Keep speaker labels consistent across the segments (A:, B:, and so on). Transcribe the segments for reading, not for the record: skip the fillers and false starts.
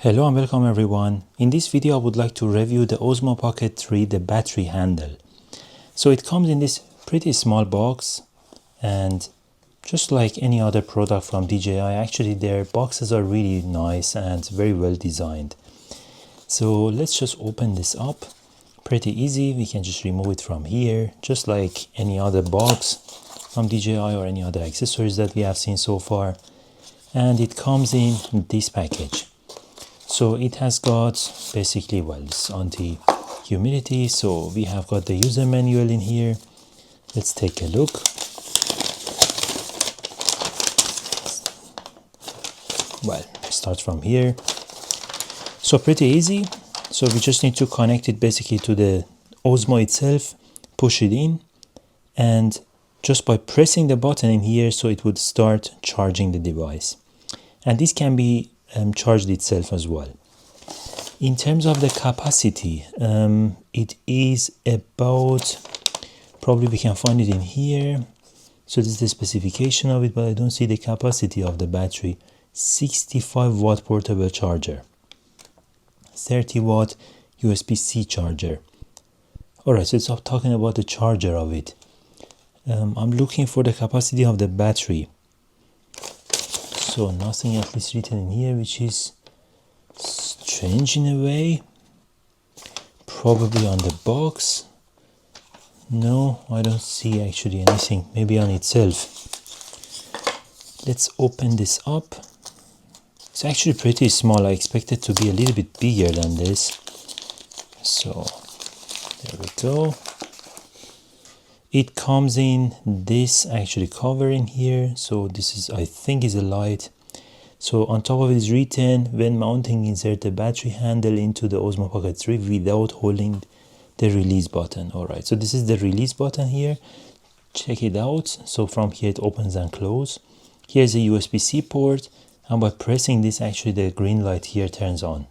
A: Hello and welcome everyone. In this video I would like to review the Osmo Pocket 3, the battery handle. So it comes in this pretty small box, and just like any other product from DJI, actually their boxes are really nice and very well designed. So let's just open this up. Pretty easy, we can just remove it from here, just like any other box from DJI or any other accessories that we have seen so far. And it comes in this package. So it has got basically, well, it's anti-humidity. So we have got the user manual in here. Let's take a look. Well, start from here. So pretty easy. So we just need to connect it basically to the Osmo itself, push it in, and just by pressing the button in here, so it would start charging the device. And this can be charged itself as well. In terms of the capacity, it is about, probably we can find it in here. So this is the specification of it, but I don't see the capacity of the battery. 65 watt portable charger, 30 watt USB-C charger. Alright, so it's talking about the charger of it. I'm looking for the capacity of the battery. So nothing at least written in here, which is strange in a way. Probably on the box. No, I don't see actually anything. Maybe on itself. Let's open this up. It's actually pretty small. I expect it to be a little bit bigger than this. So there we go. It comes in this actually cover in here. So this is, I think, is a light. So on top of it is written, when mounting, insert the battery handle into the Osmo Pocket 3 without holding the release button. Alright, so this is the release button here. Check it out. So from here it opens and closes. Here's a USB-C port, and by pressing this, actually the green light here turns on.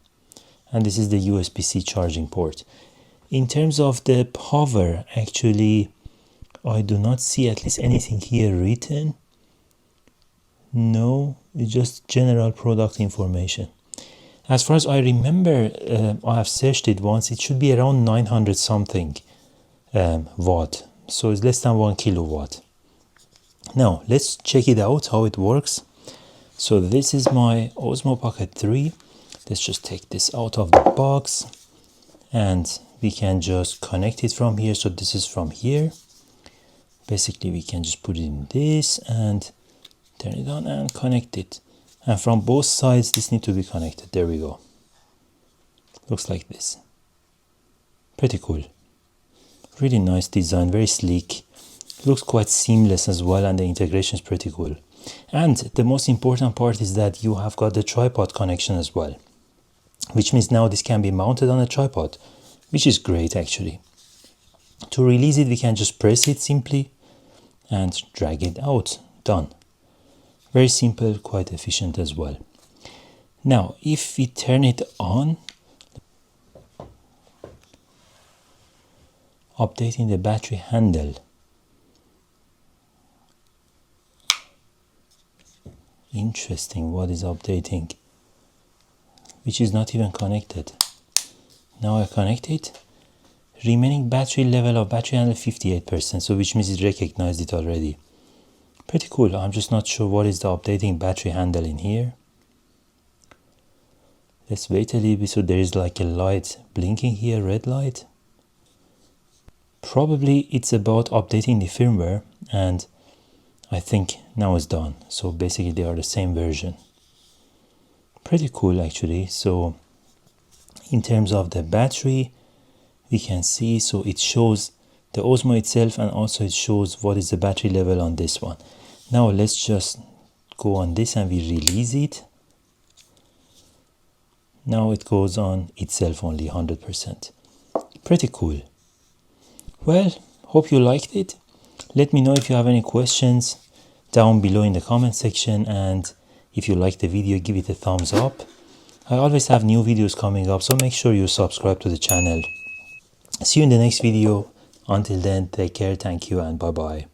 A: And this is the USB-C charging port. In terms of the power, actually, I do not see at least anything here written. No, it's just general product information. As far as I remember, I have searched it once. It should be around 900 something watt. So it's less than 1 kilowatt. Now, let's check it out, how it works. So this is my Osmo Pocket 3. Let's just take this out of the box. And we can just connect it from here. So this is from here. Basically, we can just put it in this and turn it on and connect it. And from both sides, this needs to be connected. There we go. Looks like this. Pretty cool. Really nice design, very sleek. Looks quite seamless as well, and the integration is pretty cool. And the most important part is that you have got the tripod connection as well, which means now this can be mounted on a tripod, which is great actually. To release it, we can just press it simply and drag it out. Done. Very simple, quite efficient as well. Now, if we turn it on, updating the battery handle. Interesting, what is updating? Which is not even connected. Now I connect it. Remaining battery level of battery handle 58%, so which means it recognized it already. Pretty cool. I'm just not sure what is the updating battery handle in here. Let's wait a little bit. So there is like a light blinking here, red light. Probably it's about updating the firmware, and I think now it's done. So basically they are the same version. Pretty cool actually. So in terms of the battery, we can see, so it shows the Osmo itself, and also it shows what is the battery level on this one. Now let's just go on this and we release it. Now it goes on itself only 100%. Pretty cool. Well, hope you liked it. Let me know if you have any questions down below in the comment section, and if you like the video, give it a thumbs up. I always have new videos coming up, so make sure you subscribe to the channel. See you in the next video. Until then, take care, thank you, and bye bye.